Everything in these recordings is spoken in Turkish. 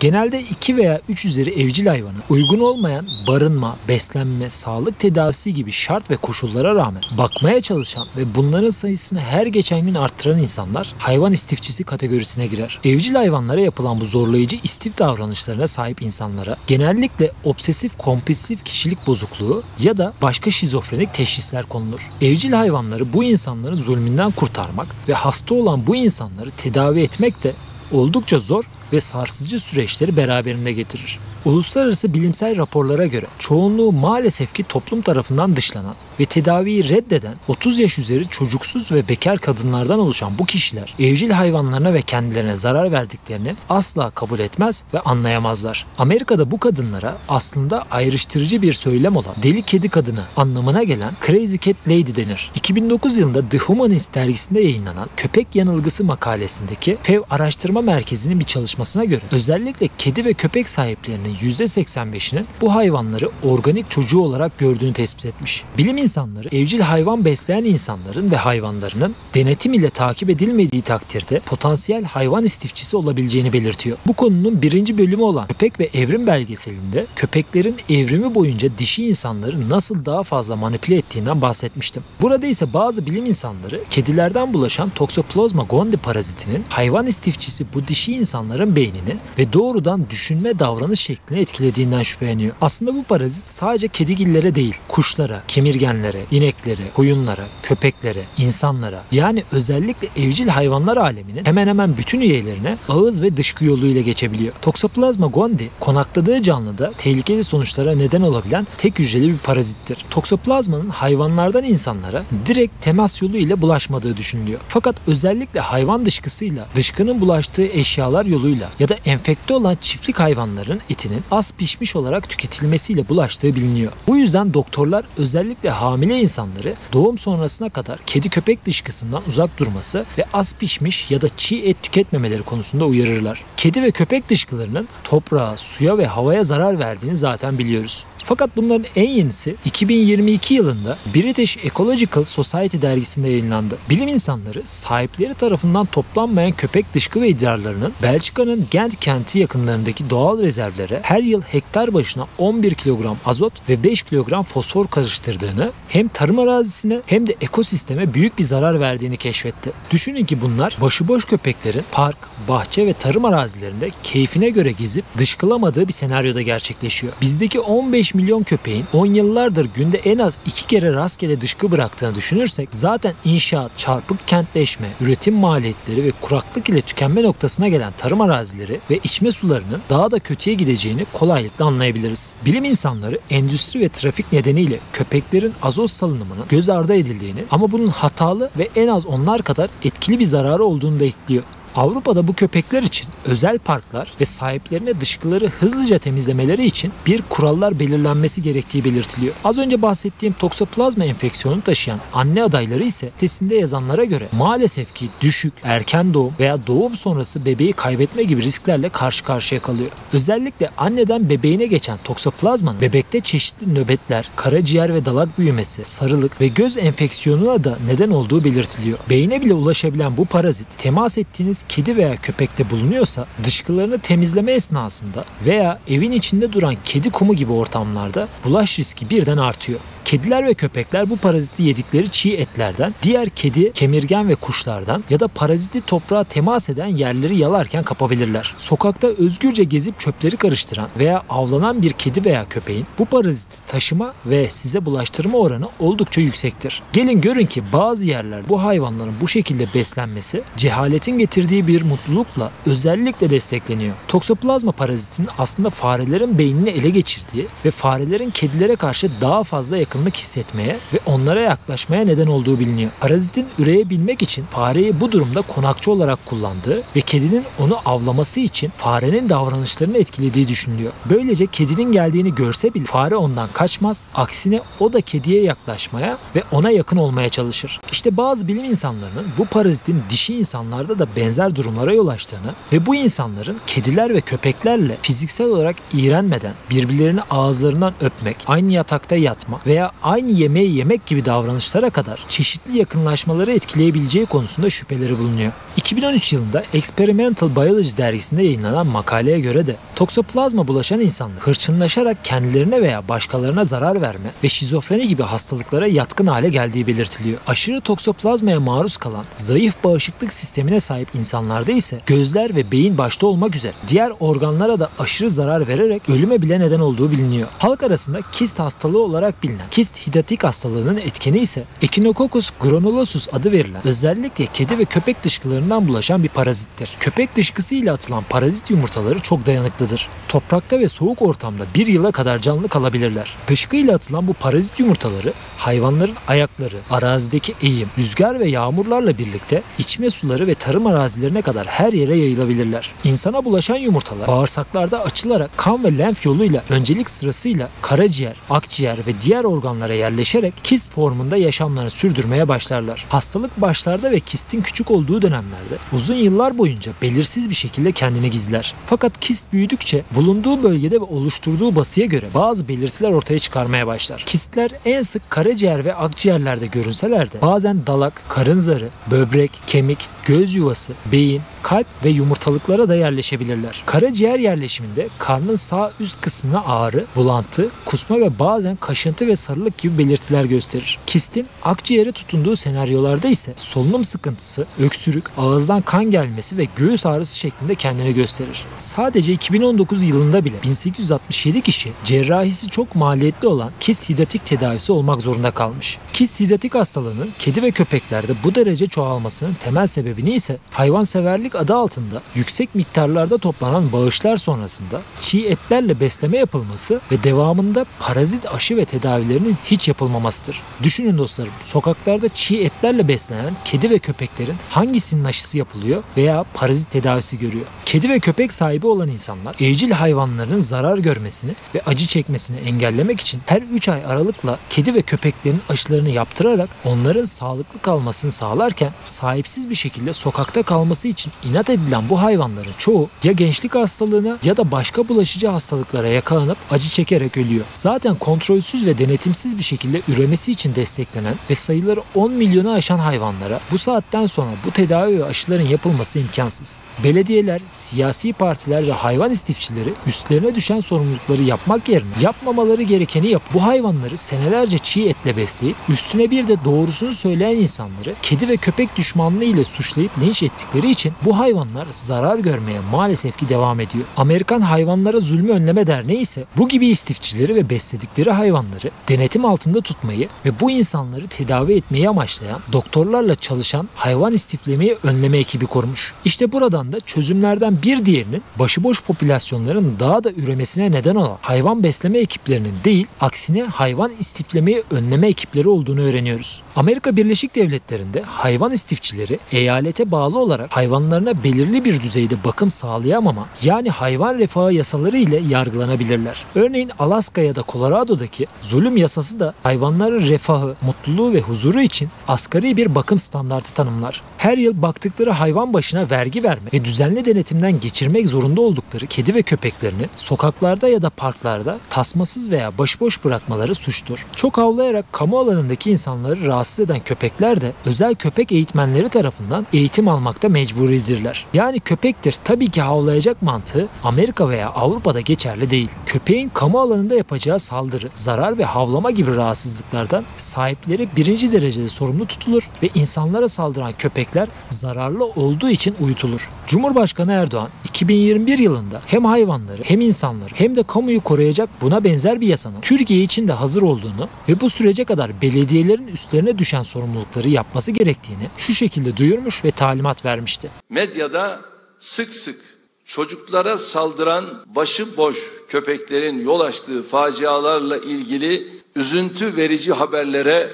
Genelde 2 veya 3 üzeri evcil hayvanı uygun olmayan barınma, beslenme, sağlık tedavisi gibi şart ve koşullara rağmen bakmaya çalışan ve bunların sayısını her geçen gün arttıran insanlar hayvan istifçisi kategorisine girer. Evcil hayvanlara yapılan bu zorlayıcı istif davranışlarına sahip insanlara genellikle obsesif kompulsif kişilik bozukluğu ya da başka şizofrenik teşhisler konulur. Evcil hayvanları bu insanların zulmünden kurtarmak ve hasta olan bu insanları tedavi etmek de oldukça zor ve sarsıcı süreçleri beraberinde getirir. Uluslararası bilimsel raporlara göre çoğunluğu maalesef ki toplum tarafından dışlanan ve tedaviyi reddeden 30 yaş üzeri çocuksuz ve bekar kadınlardan oluşan bu kişiler evcil hayvanlarına ve kendilerine zarar verdiklerini asla kabul etmez ve anlayamazlar. Amerika'da bu kadınlara aslında ayrıştırıcı bir söylem olan deli kedi kadını anlamına gelen Crazy Cat Lady denir. 2009 yılında The Humanist dergisinde yayınlanan köpek yanılgısı makalesindeki FEV Araştırma Merkezi'nin bir çalışmasına göre özellikle kedi ve köpek sahiplerinin %85'inin bu hayvanları organik çocuğu olarak gördüğünü tespit etmiş. Bilim insanları evcil hayvan besleyen insanların ve hayvanlarının denetim ile takip edilmediği takdirde potansiyel hayvan istifçisi olabileceğini belirtiyor. Bu konunun 1. bölümü olan Köpek ve Evrim belgeselinde köpeklerin evrimi boyunca dişi insanları nasıl daha fazla manipüle ettiğinden bahsetmiştim. Burada ise bazı bilim insanları kedilerden bulaşan Toxoplasma gondii parazitinin hayvan istifçisi bu dişi insanların beynini ve doğrudan düşünme davranış şeklini etkilediğinden şüpheleniyor. Aslında bu parazit sadece kedigillere değil, kuşlara, kemirgenlere, ineklere, koyunlara, köpeklere, insanlara yani özellikle evcil hayvanlar aleminin hemen hemen bütün üyelerine ağız ve dışkı yoluyla geçebiliyor. Toxoplasma gondii konakladığı canlıda tehlikeli sonuçlara neden olabilen tek hücreli bir parazittir. Toxoplasmanın hayvanlardan insanlara direkt temas yolu ile bulaşmadığı düşünülüyor. Fakat özellikle hayvan dışkısıyla dışkının bulaştığı eşyalar yoluyla ya da enfekte olan çiftlik hayvanların etinin az pişmiş olarak tüketilmesiyle bulaştığı biliniyor. Bu yüzden doktorlar özellikle hamile insanları doğum sonrasına kadar kedi köpek dışkısından uzak durması ve az pişmiş ya da çiğ et tüketmemeleri konusunda uyarırlar. Kedi ve köpek dışkılarının toprağa, suya ve havaya zarar verdiğini zaten biliyoruz. Fakat bunların en yenisi 2022 yılında British Ecological Society dergisinde yayınlandı. Bilim insanları sahipleri tarafından toplanmayan köpek dışkı ve idrarlarının Belçika'nın Gent kenti yakınlarındaki doğal rezervlere her yıl hektar başına 11 kilogram azot ve 5 kilogram fosfor karıştırdığını hem tarım arazisine hem de ekosisteme büyük bir zarar verdiğini keşfetti. Düşünün ki bunlar başıboş köpeklerin park, bahçe ve tarım arazilerinde keyfine göre gezip dışkılamadığı bir senaryoda gerçekleşiyor. Bizdeki 15 milyon köpeğin 10 yıllardır günde en az 2 kere rastgele dışkı bıraktığını düşünürsek zaten inşaat, çarpık kentleşme, üretim maliyetleri ve kuraklık ile tükenme noktasına gelen tarım arazileri ve içme sularının daha da kötüye gideceğini kolaylıkla anlayabiliriz. Bilim insanları endüstri ve trafik nedeniyle köpeklerin azot salınımının göz ardı edildiğini ama bunun hatalı ve en az onlar kadar etkili bir zararı olduğunu da ekliyor. Avrupa'da bu köpekler için özel parklar ve sahiplerine dışkıları hızlıca temizlemeleri için bir kurallar belirlenmesi gerektiği belirtiliyor. Az önce bahsettiğim toksoplazma enfeksiyonu taşıyan anne adayları ise sitesinde yazanlara göre maalesef ki düşük, erken doğum veya doğum sonrası bebeği kaybetme gibi risklerle karşı karşıya kalıyor. Özellikle anneden bebeğine geçen toksoplazmanın bebekte çeşitli nöbetler, karaciğer ve dalak büyümesi, sarılık ve göz enfeksiyonuna da neden olduğu belirtiliyor. Beyne bile ulaşabilen bu parazit temas ettiğiniz kedi veya köpekte bulunuyorsa dışkılarını temizleme esnasında veya evin içinde duran kedi kumu gibi ortamlarda bulaş riski birden artıyor. Kediler ve köpekler bu paraziti yedikleri çiğ etlerden, diğer kedi, kemirgen ve kuşlardan ya da paraziti toprağa temas eden yerleri yalarken kapabilirler. Sokakta özgürce gezip çöpleri karıştıran veya avlanan bir kedi veya köpeğin bu paraziti taşıma ve size bulaştırma oranı oldukça yüksektir. Gelin görün ki bazı yerler bu hayvanların bu şekilde beslenmesi cehaletin getirdiği bir mutlulukla özellikle destekleniyor. Toksoplazma parazitinin aslında farelerin beynini ele geçirdiği ve farelerin kedilere karşı daha fazla yakınlık hissetmeye ve onlara yaklaşmaya neden olduğu biliniyor. Parazitin üreyebilmek için fareyi bu durumda konakçı olarak kullandığı ve kedinin onu avlaması için farenin davranışlarını etkilediği düşünülüyor. Böylece kedinin geldiğini görse bile fare ondan kaçmaz, aksine o da kediye yaklaşmaya ve ona yakın olmaya çalışır. İşte bazı bilim insanlarının bu parazitin dişi insanlarda da benzer durumlara yol açtığını ve bu insanların kediler ve köpeklerle fiziksel olarak iğrenmeden birbirlerini ağızlarından öpmek, aynı yatakta yatma veya aynı yemeği yemek gibi davranışlara kadar çeşitli yakınlaşmaları etkileyebileceği konusunda şüpheleri bulunuyor. 2013 yılında Experimental Biology dergisinde yayınlanan makaleye göre de Toksoplazma bulaşan insanlar hırçınlaşarak kendilerine veya başkalarına zarar verme ve şizofreni gibi hastalıklara yatkın hale geldiği belirtiliyor. Aşırı toksoplazmaya maruz kalan, zayıf bağışıklık sistemine sahip insanlarda ise gözler ve beyin başta olmak üzere diğer organlara da aşırı zarar vererek ölüme bile neden olduğu biliniyor. Halk arasında kist hastalığı olarak bilinen kist hidatik hastalığının etkeni ise Echinococcus granulosus adı verilen özellikle kedi ve köpek dışkılarından bulaşan bir parazittir. Köpek dışkısı ile atılan parazit yumurtaları çok dayanıklıdır. Toprakta ve soğuk ortamda 1 yıla kadar canlı kalabilirler. Dışkı ile atılan bu parazit yumurtaları hayvanların ayakları, arazideki eğim, rüzgar ve yağmurlarla birlikte içme suları ve tarım arazilerine kadar her yere yayılabilirler. İnsana bulaşan yumurtalar bağırsaklarda açılarak kan ve lenf yoluyla öncelik sırasıyla karaciğer, akciğer ve diğer organlara yerleşerek kist formunda yaşamlarını sürdürmeye başlarlar. Hastalık başlarda ve kistin küçük olduğu dönemlerde uzun yıllar boyunca belirsiz bir şekilde kendini gizler. Fakat kist büyüdükçe bulunduğu bölgede ve oluşturduğu basıya göre bazı belirtiler ortaya çıkarmaya başlar. Kistler en sık karaciğer ve akciğerlerde görünseler de bazen dalak, karın zarı, böbrek, kemik, göz yuvası, beyin, kalp ve yumurtalıklara da yerleşebilirler. Karaciğer yerleşiminde karnın sağ üst kısmına ağrı, bulantı, kusma ve bazen kaşıntı ve sarılık gibi belirtiler gösterir. Kistin akciğere tutunduğu senaryolarda ise solunum sıkıntısı, öksürük, ağızdan kan gelmesi ve göğüs ağrısı şeklinde kendini gösterir. Sadece 2019 yılında bile 1867 kişi cerrahisi çok maliyetli olan kist hidatik tedavisi olmak zorunda kalmış. Kist hidatik hastalığının kedi ve köpeklerde bu derece çoğalmasının temel sebebini ise hayvanseverlik adı altında yüksek miktarlarda toplanan bağışlar sonrasında çiğ etlerle besleme yapılması ve devamında parazit aşı ve tedavilerinin hiç yapılmamasıdır. Düşünün dostlarım, sokaklarda çiğ etlerle beslenen kedi ve köpeklerin hangisinin aşısı yapılıyor veya parazit tedavisi görüyor? Kedi ve köpek sahibi olan insanlar evcil hayvanların zarar görmesini ve acı çekmesini engellemek için her 3 ay aralıkla kedi ve köpeklerin aşılarını yaptırarak onların sağlıklı kalmasını sağlarken sahipsiz bir şekilde sokakta kalması için inat edilen bu hayvanların çoğu ya gençlik hastalığına ya da başka bulaşıcı hastalıklara yakalanıp acı çekerek ölüyor. Zaten kontrolsüz ve denetimsiz bir şekilde üremesi için desteklenen ve sayıları 10 milyonu aşan hayvanlara bu saatten sonra bu tedavi ve aşıların yapılması imkansız. Belediyeler, siyasi partiler ve hayvan istifçileri üstlerine düşen sorumlulukları yapmak yerine yapmamaları gerekeni yapıp bu hayvanları senelerce çiğ etle besleyip üstüne bir de doğrusunu söyleyen insanları kedi ve köpek düşmanlığı ile suçlayıp linç ettikleri için bu hayvanlar zarar görmeye maalesef ki devam ediyor. Amerikan Hayvanlara Zulmü Önleme Derneği ise bu gibi istifçileri ve besledikleri hayvanları denetim altında tutmayı ve bu insanları tedavi etmeyi amaçlayan doktorlarla çalışan hayvan istiflemeyi önleme ekibi kurmuş. İşte buradan da çözümlerden bir diğerinin başıboş popülasyonların daha da üremesine neden olan hayvan besleme ekiplerinin değil, aksine hayvan istiflemeyi önleme ekipleri olduğunu öğreniyoruz. Amerika Birleşik Devletleri'nde hayvan istifçileri eyalete bağlı olarak hayvanlarına belirli bir düzeyde bakım sağlayamama, yani hayvan refahı yasaları ile yargılanabilirler. Örneğin Alaska ya da Colorado'daki zulüm yasası da hayvanların refahı, mutluluğu ve huzuru için asgari bir bakım standartı tanımlar. Her yıl baktıkları hayvan başına vergi vermek ve düzenli denetimden geçirmek zorunda oldukları kedi ve köpeklerini sokaklarda ya da parklarda tasmasız veya başıboş bırakmaları suçtur. Çok havlayarak kamu alanındaki insanları rahatsız eden köpekler de özel köpek eğitmenleri tarafından eğitim almakta mecburidirler. Yani köpektir tabii ki havlayacak mantığı Amerika veya Avrupa'da geçerli değil. Köpeğin kamu alanında yapacağı saldırı, zarar ve havlama gibi rahatsızlıklardan sahipleri birinci derecede sorumlu tutulur ve insanlara saldıran köpekler zararlı olduğu için uyutulur. Cumhurbaşkanı Erdoğan 2021 yılında hem hayvanları hem insanları hem de kamuyu koruyacak buna benzer bir yasanın Türkiye için de hazır olduğunu ve bu sürece kadar belediyelerin üstlerine düşen sorumlulukları yapması gerektiğini şu şekilde duyurmuş ve talimat vermişti. Medyada sık sık çocuklara saldıran başıboş köpeklerin yol açtığı facialarla ilgili üzüntü verici haberlere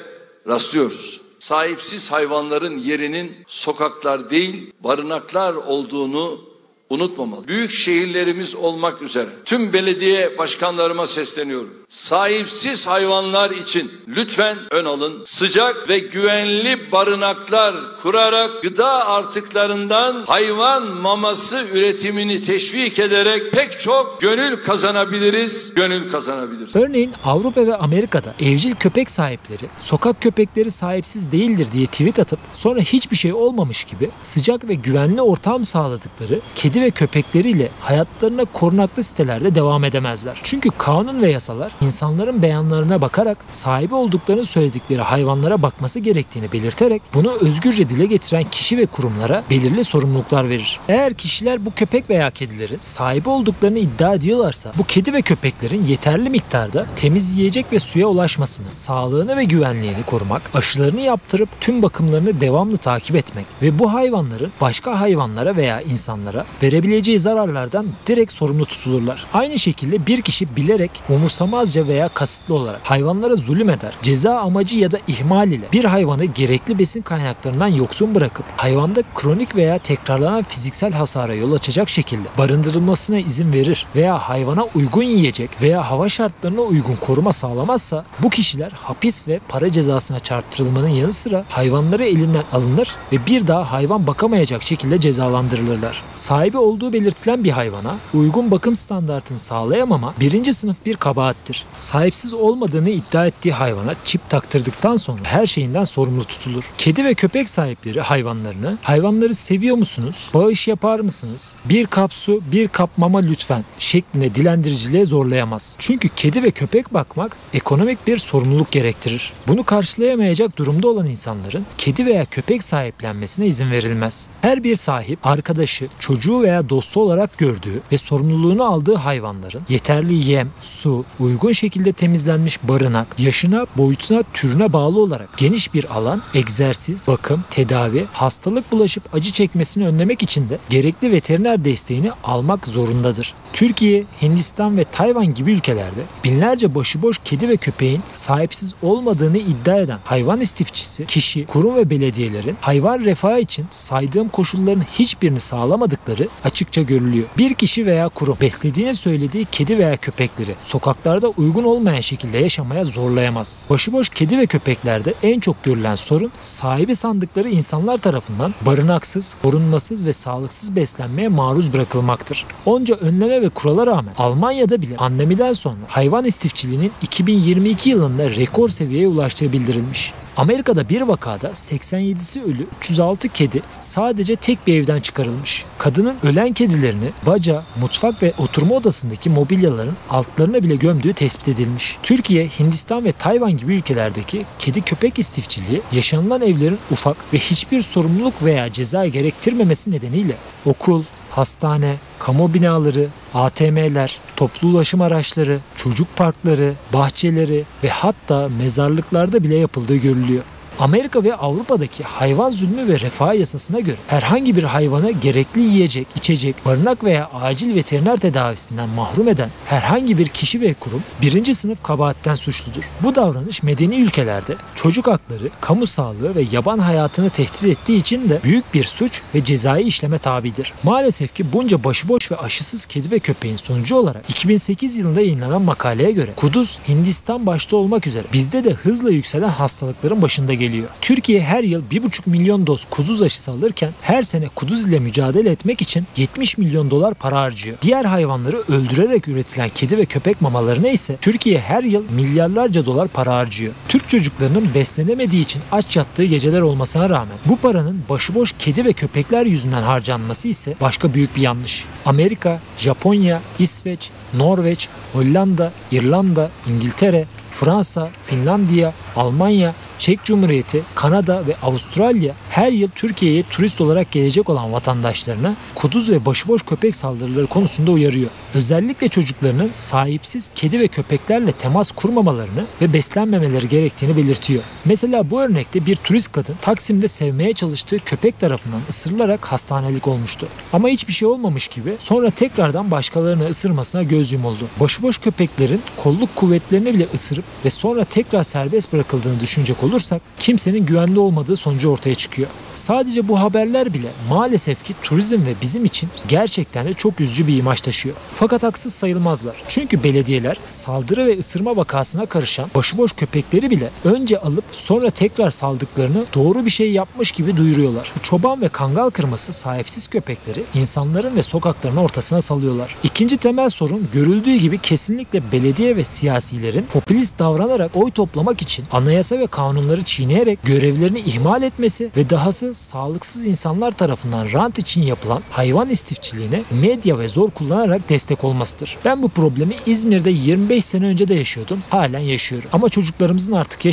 rastlıyoruz. Sahipsiz hayvanların yerinin sokaklar değil, barınaklar olduğunu unutmamalı. Büyük şehirlerimiz olmak üzere tüm belediye başkanlarıma sesleniyorum. Sahipsiz hayvanlar için lütfen ön alın. Sıcak ve güvenli barınaklar kurarak gıda artıklarından hayvan maması üretimini teşvik ederek pek çok gönül kazanabiliriz. Örneğin Avrupa ve Amerika'da evcil köpek sahipleri sokak köpekleri sahipsiz değildir diye tweet atıp sonra hiçbir şey olmamış gibi sıcak ve güvenli ortam sağladıkları kedi kedi ve köpekleriyle hayatlarına korunaklı sitelerde devam edemezler. Çünkü kanun ve yasalar insanların beyanlarına bakarak sahibi olduklarını söyledikleri hayvanlara bakması gerektiğini belirterek bunu özgürce dile getiren kişi ve kurumlara belirli sorumluluklar verir. Eğer kişiler bu köpek veya kedilerin sahibi olduklarını iddia ediyorlarsa bu kedi ve köpeklerin yeterli miktarda temiz yiyecek ve suya ulaşmasını, sağlığını ve güvenliğini korumak, aşılarını yaptırıp tüm bakımlarını devamlı takip etmek ve bu hayvanların başka hayvanlara veya insanlara verebileceği zararlardan direkt sorumlu tutulurlar. Aynı şekilde bir kişi bilerek, umursamazca veya kasıtlı olarak hayvanlara zulüm eder, ceza amacı ya da ihmal ile bir hayvanı gerekli besin kaynaklarından yoksun bırakıp hayvanda kronik veya tekrarlanan fiziksel hasara yol açacak şekilde barındırılmasına izin verir veya hayvana uygun yiyecek veya hava şartlarına uygun koruma sağlamazsa bu kişiler hapis ve para cezasına çarptırılmanın yanı sıra hayvanları elinden alınır ve bir daha hayvan bakamayacak şekilde cezalandırılırlar. Sahibi olduğu belirtilen bir hayvana uygun bakım standartını sağlayamama birinci sınıf bir kabahattir. Sahipsiz olmadığını iddia ettiği hayvana çip taktırdıktan sonra her şeyinden sorumlu tutulur. Kedi ve köpek sahipleri hayvanları seviyor musunuz? Bağış yapar mısınız? Bir kap su, bir kap mama lütfen şeklinde dilendiriciliğe zorlayamaz. Çünkü kedi ve köpek bakmak ekonomik bir sorumluluk gerektirir. Bunu karşılayamayacak durumda olan insanların kedi veya köpek sahiplenmesine izin verilmez. Her bir sahip arkadaşı, çocuğu veya dostu olarak gördüğü ve sorumluluğunu aldığı hayvanların yeterli yem, su, uygun şekilde temizlenmiş barınak, yaşına, boyutuna, türüne bağlı olarak geniş bir alan, egzersiz, bakım, tedavi, hastalık bulaşıp acı çekmesini önlemek için de gerekli veteriner desteğini almak zorundadır. Türkiye, Hindistan ve Tayvan gibi ülkelerde binlerce başıboş kedi ve köpeğin sahipsiz olmadığını iddia eden hayvan istifçisi, kişi, kurum ve belediyelerin hayvan refahı için saydığım koşulların hiçbirini sağlamadıkları açıkça görülüyor. Bir kişi veya kurum beslediğini söylediği kedi veya köpekleri sokaklarda uygun olmayan şekilde yaşamaya zorlayamaz. Başıboş kedi ve köpeklerde en çok görülen sorun sahibi sandıkları insanlar tarafından barınaksız, korunmasız ve sağlıksız beslenmeye maruz bırakılmaktır. Onca önleme ve kurala rağmen Almanya'da bile pandemiden sonra hayvan istifçiliğinin 2022 yılında rekor seviyeye ulaştığı bildirilmiş. Amerika'da bir vakada 87'si ölü 306 kedi sadece tek bir evden çıkarılmış. Kadının ölen kedilerini baca, mutfak ve oturma odasındaki mobilyaların altlarına bile gömdüğü tespit edilmiş. Türkiye, Hindistan ve Tayvan gibi ülkelerdeki kedi köpek istifçiliği yaşanılan evlerin ufak ve hiçbir sorumluluk veya ceza gerektirmemesi nedeniyle okul, hastane, kamu binaları, ATM'ler, toplu ulaşım araçları, çocuk parkları, bahçeleri ve hatta mezarlıklarda bile yapıldığı görülüyor. Amerika ve Avrupa'daki hayvan zulmü ve refah yasasına göre herhangi bir hayvana gerekli yiyecek, içecek, barınak veya acil veteriner tedavisinden mahrum eden herhangi bir kişi ve kurum birinci sınıf kabahatten suçludur. Bu davranış medeni ülkelerde çocuk hakları, kamu sağlığı ve yaban hayatını tehdit ettiği için de büyük bir suç ve cezai işleme tabidir. Maalesef ki bunca başıboş ve aşısız kedi ve köpeğin sonucu olarak 2008 yılında yayınlanan makaleye göre kuduz Hindistan başta olmak üzere bizde de hızla yükselen hastalıkların başında geliyor. Türkiye her yıl 1,5 milyon doz kuduz aşısı alırken her sene kuduz ile mücadele etmek için 70 milyon dolar para harcıyor. Diğer hayvanları öldürerek üretilen kedi ve köpek mamalarına ise Türkiye her yıl milyarlarca dolar para harcıyor. Türk çocuklarının beslenemediği için aç yattığı geceler olmasına rağmen bu paranın başıboş kedi ve köpekler yüzünden harcanması ise başka büyük bir yanlış. Amerika, Japonya, İsveç, Norveç, Hollanda, İrlanda, İngiltere, Fransa, Finlandiya, Almanya, Çek Cumhuriyeti, Kanada ve Avustralya her yıl Türkiye'ye turist olarak gelecek olan vatandaşlarına kuduz ve başıboş köpek saldırıları konusunda uyarıyor. Özellikle çocuklarının sahipsiz kedi ve köpeklerle temas kurmamalarını ve beslenmemeleri gerektiğini belirtiyor. Mesela bu örnekte bir turist kadın Taksim'de sevmeye çalıştığı köpek tarafından ısırılarak hastanelik olmuştu. Ama hiçbir şey olmamış gibi sonra tekrardan başkalarını ısırmasına göz yumuldu. Başıboş köpeklerin kolluk kuvvetlerini bile ısırıp ve sonra tekrar serbest bırakıldığını düşünecek olursak kimsenin güvenli olmadığı sonucu ortaya çıkıyor. Sadece bu haberler bile maalesef ki turizm ve bizim için gerçekten de çok üzücü bir imaj taşıyor. Fakat haksız sayılmazlar. Çünkü belediyeler saldırı ve ısırma vakasına karışan başıboş köpekleri bile önce alıp sonra tekrar saldıklarını doğru bir şey yapmış gibi duyuruyorlar. Bu çoban ve kangal kırması sahipsiz köpekleri insanların ve sokakların ortasına salıyorlar. İkinci temel sorun görüldüğü gibi kesinlikle belediye ve siyasilerin popülist davranarak oy toplamak için anayasa ve kanunları çiğneyerek görevlerini ihmal etmesi ve Dahası sağlıksız insanlar tarafından rant için yapılan hayvan istifçiliğine medya ve zor kullanarak destek olmasıdır. Ben bu problemi İzmir'de 25 sene önce de yaşıyordum. Halen yaşıyorum. Ama çocuklarımızın artık